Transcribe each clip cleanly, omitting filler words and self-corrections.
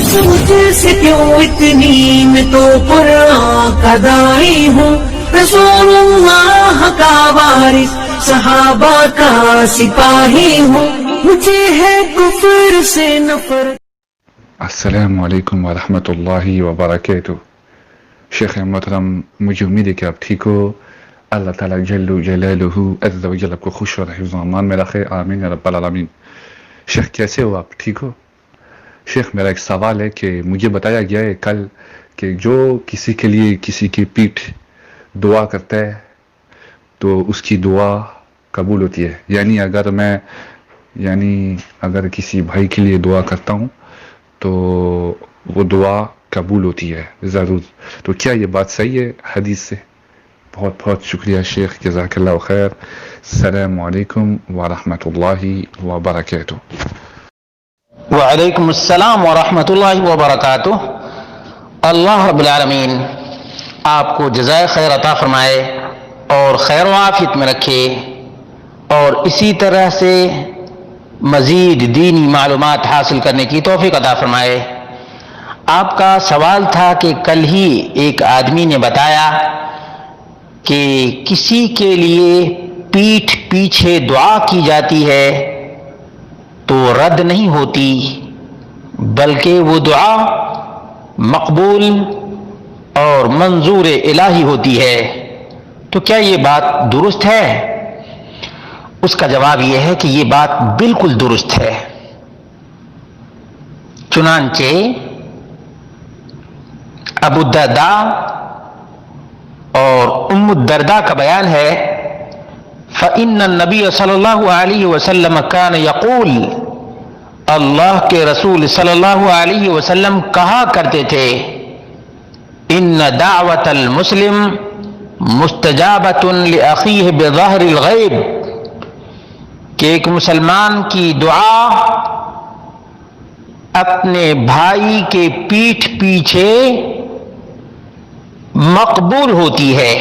مجھ سے کیوں اتنی میں تو قرآن کا داعی ہوں، رسول اللہ کا وارث صحابہ کا سپاہی ہوں، مجھے ہے کفر سے نفرت۔ السلام علیکم ورحمۃ اللہ وبرکاتہ۔ شیخ محترم، مجھے امید ہے کہ آپ ٹھیک ہو۔ اللہ تعالیٰ جل جلالہ عز و جل آپ کو خوش اور حفظ و امان میں رکھے، آمین یا رب العالمین۔ شیخ کیسے ہو آپ؟ ٹھیک ہو؟ شیخ میرا ایک سوال ہے کہ مجھے بتایا گیا ہے کل کہ جو کسی کے لیے کسی کی پیٹھ دعا کرتا ہے تو اس کی دعا قبول ہوتی ہے، اگر کسی بھائی کے لیے دعا کرتا ہوں تو وہ دعا قبول ہوتی ہے ضرور، تو کیا یہ بات صحیح ہے حدیث سے؟ بہت بہت شکریہ شیخ، جزاک اللہ خیر۔ السلام علیکم ورحمۃ اللہ وبرکاتہ۔ وعلیکم السلام ورحمۃ اللہ وبرکاتہ۔ اللہ رب العالمین آپ کو جزائے خیر عطا فرمائے اور خیر و عافیت میں رکھے، اور اسی طرح سے مزید دینی معلومات حاصل کرنے کی توفیق عطا فرمائے۔ آپ کا سوال تھا کہ کل ہی ایک آدمی نے بتایا کہ کسی کے لیے پیٹھ پیچھے دعا کی جاتی ہے تو رد نہیں ہوتی، بلکہ وہ دعا مقبول اور منظور الہی ہوتی ہے، تو کیا یہ بات درست ہے؟ اس کا جواب یہ ہے کہ یہ بات بالکل درست ہے۔ چنانچہ ابو الدرداء اور ام الدرداء کا بیان ہے، فإن النبی صلی اللہ علیہ وسلم کان یقول، اللہ کے رسول صلی اللہ علیہ وسلم کہا کرتے تھے، ان دعوت المسلم مستجابۃ لأخیہ بظاہر الغیب، کہ ایک مسلمان کی دعا اپنے بھائی کے پیٹھ پیچھے مقبول ہوتی ہے۔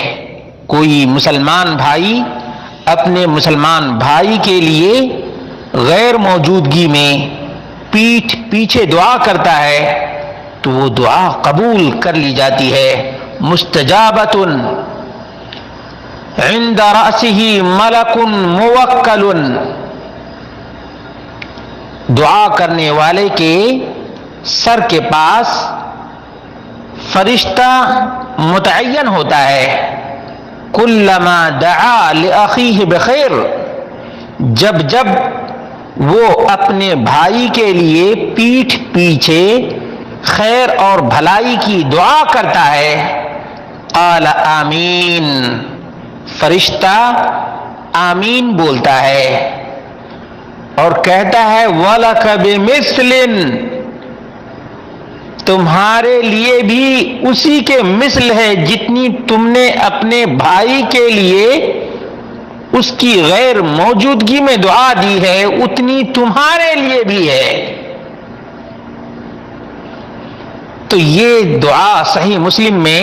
کوئی مسلمان بھائی اپنے مسلمان بھائی کے لیے غیر موجودگی میں پیٹھ پیچھے دعا کرتا ہے تو وہ دعا قبول کر لی جاتی ہے۔ مستجابۃ عند رأسہ ملک موکل، دعا کرنے والے کے سر کے پاس فرشتہ متعین ہوتا ہے۔ کلما دعا لأخیہ بخیر، جب جب وہ اپنے بھائی کے لیے پیٹھ پیچھے خیر اور بھلائی کی دعا کرتا ہے، قال آمین، فرشتہ آمین بولتا ہے اور کہتا ہے وَلَكَ بِمِثْلٍ، تمہارے لیے بھی اسی کے مثل ہے، جتنی تم نے اپنے بھائی کے لیے اس کی غیر موجودگی میں دعا دی ہے اتنی تمہارے لیے بھی ہے۔ تو یہ دعا صحیح مسلم میں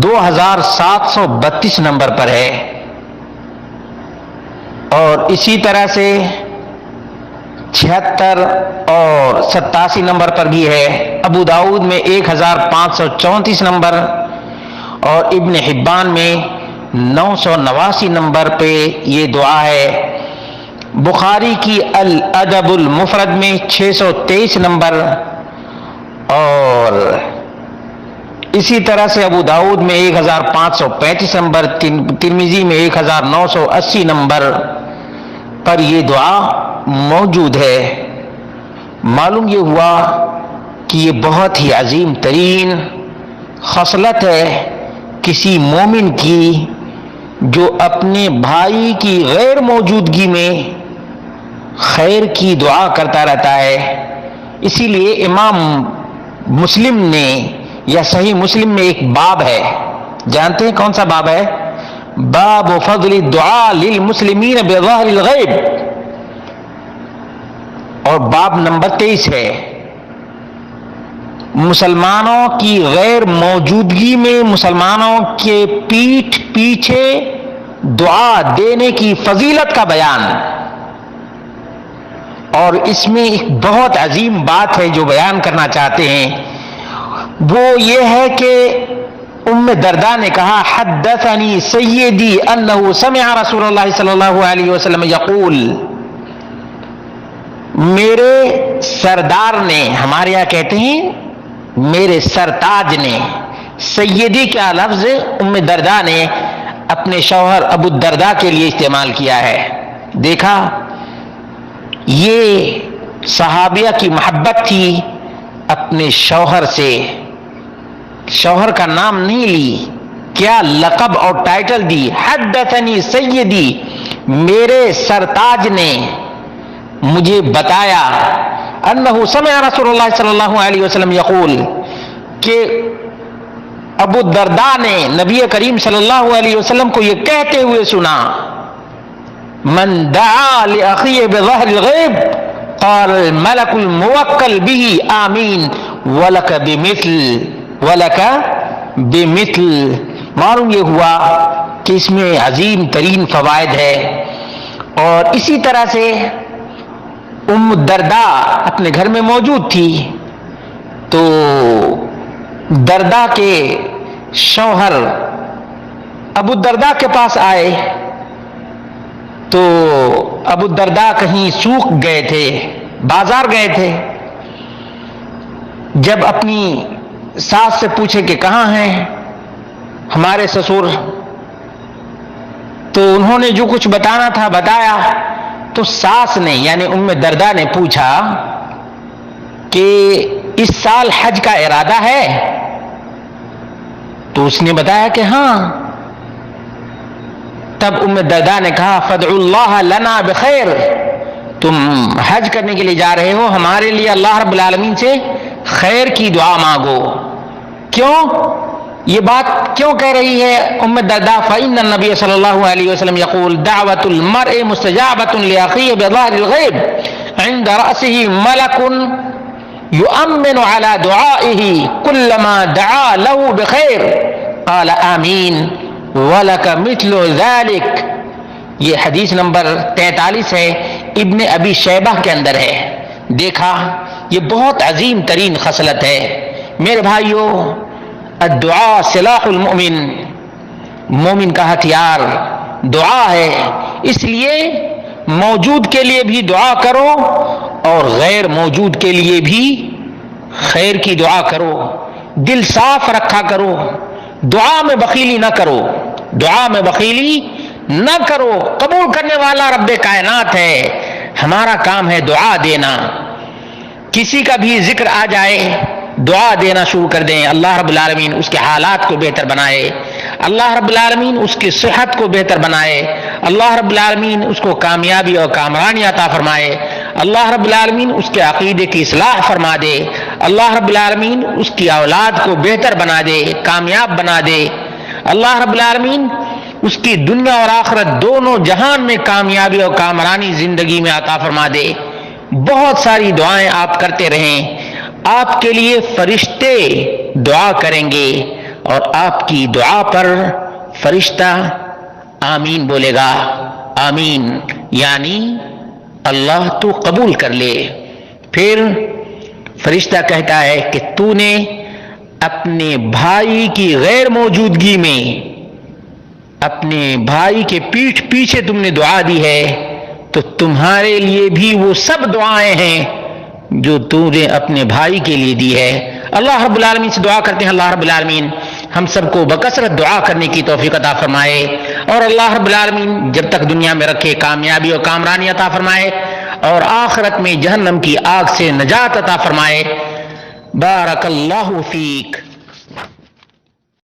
2732 نمبر پر ہے، اور اسی طرح سے 76 اور 87 نمبر پر بھی ہے۔ ابو داؤد میں 1534 نمبر اور ابن حبان میں 989 نمبر پہ یہ دعا ہے۔ بخاری کی الادب المفرد میں 623 نمبر، اور اسی طرح سے ابو داؤد میں 1535 نمبر، ترمذی میں 1980 نمبر پر یہ دعا موجود ہے۔ معلوم یہ ہوا کہ یہ بہت ہی عظیم ترین خصلت ہے کسی مومن کی، جو اپنے بھائی کی غیر موجودگی میں خیر کی دعا کرتا رہتا ہے۔ اسی لیے امام مسلم نے، یا صحیح مسلم میں ایک باب ہے، جانتے ہیں کون سا باب ہے؟ باب فضل الدعاء للمسلمین بظاہر الغیب، اور باب نمبر 23 ہے، مسلمانوں کی غیر موجودگی میں مسلمانوں کے پیٹھ پیچھے دعا دینے کی فضیلت کا بیان۔ اور اس میں ایک بہت عظیم بات ہے جو بیان کرنا چاہتے ہیں، وہ یہ ہے کہ ام درداء نے کہا حدثنی سیدی انہ سمع رسول اللہ صلی اللہ علیہ وسلم یقول، میرے سردار نے، ہمارے یہاں کہتے ہیں میرے سرتاج نے، سیدی کا لفظ ام درداء نے اپنے شوہر ابو الدرداء کے لیے استعمال کیا ہے۔ دیکھا، یہ صحابیہ کی محبت تھی اپنے شوہر سے، شوہر کا نام نہیں لی، کیا لقب اور ٹائٹل دی، حدثنی سیدی، میرے سرتاج نے مجھے بتایا، انہ سمع رسول اللہ صلی اللہ علیہ وسلم یقول، کہ ابو الدرداء نے نبی کریم صلی اللہ علیہ وسلم کو یہ کہتے ہوئے سنا، من دعا لأخیہ بظہر الغیب قال الملک الموکل به آمین ولک بمثل۔ معلوم یہ ہوا کہ اس میں عظیم ترین فوائد ہے۔ اور اسی طرح سے ام الدرداء اپنے گھر میں موجود تھی، تو درداء کے شوہر ابو الدرداء کے پاس آئے، تو ابو الدرداء کہیں سوق گئے تھے، بازار گئے تھے، جب اپنی ساس سے پوچھے کہ کہاں ہیں ہمارے سسر، تو انہوں نے جو کچھ بتانا تھا بتایا، تو ساس نے یعنی ام درداء نے پوچھا کہ اس سال حج کا ارادہ ہے؟ تو اس نے بتایا کہ ہاں۔ تب ام درداء نے کہا فادعوا اللہ لنا بخیر، تم حج کرنے کے لیے جا رہے ہو، ہمارے لیے اللہ رب العالمین سے خیر کی دعا مانگو۔ کیوں یہ بات کیوں کہہ رہی ہے ام الدرداء؟ فإن النبی صلی اللہ علیہ وسلم یقول دعوت المرء مستجابۃ لأخیہ بظاہر الغیب عند رأسہ ملک یؤمن علی دعائہ کلما دعا له بخیر قال آمین وَلَكَ مِثْلُ ذَلِكَ۔ یہ حدیث نمبر 43 ہے، ابن ابی شیبہ کے اندر ہے۔ دیکھا، یہ بہت عظیم ترین خصلت ہے میرے بھائیوں۔ الدعاء سلاح المؤمن، مومن کا ہتھیار دعا ہے، اس لیے موجود کے لیے بھی دعا کرو اور غیر موجود کے لیے بھی خیر کی دعا کرو، دل صاف رکھا کرو، دعا میں بخیلی نہ کرو، دعا میں بخیلی نہ کرو۔ قبول کرنے والا رب کائنات ہے، ہمارا کام ہے دعا دینا۔ کسی کا بھی ذکر آ جائے دعا دینا شروع کر دیں، اللہ رب العالمین اس کے حالات کو بہتر بنائے، اللہ رب العالمین اس کی صحت کو بہتر بنائے، اللہ رب العالمین اس کو کامیابی اور کامرانی عطا فرمائے، اللہ رب العالمین اس کے عقیدے کی اصلاح فرما دے، اللہ رب العالمین اس کی اولاد کو بہتر بنا دے، کامیاب بنا دے، اللہ رب العالمین اس کی دنیا اور آخرت دونوں جہان میں کامیابی اور کامرانی زندگی میں عطا فرما دے۔ بہت ساری دعائیں آپ کرتے رہیں، آپ کے لیے فرشتے دعا کریں گے اور آپ کی دعا پر فرشتہ آمین بولے گا۔ آمین یعنی اللہ تو قبول کر لے۔ پھر فرشتہ کہتا ہے کہ تو نے اپنے بھائی کی غیر موجودگی میں اپنے بھائی کے پیٹھ پیچھے تم نے دعا دی ہے، تو تمہارے لیے بھی وہ سب دعائیں ہیں جو تو نے اپنے بھائی کے لیے دی ہے۔ اللہ رب العالمین سے دعا کرتے ہیں اللہ رب العالمین ہم سب کو بکثرت دعا کرنے کی توفیق عطا فرمائے، اور اللہ رب العالمین جب تک دنیا میں رکھے کامیابی اور کامرانی عطا فرمائے، اور آخرت میں جہنم کی آگ سے نجات عطا فرمائے۔ بارک اللہ فیک۔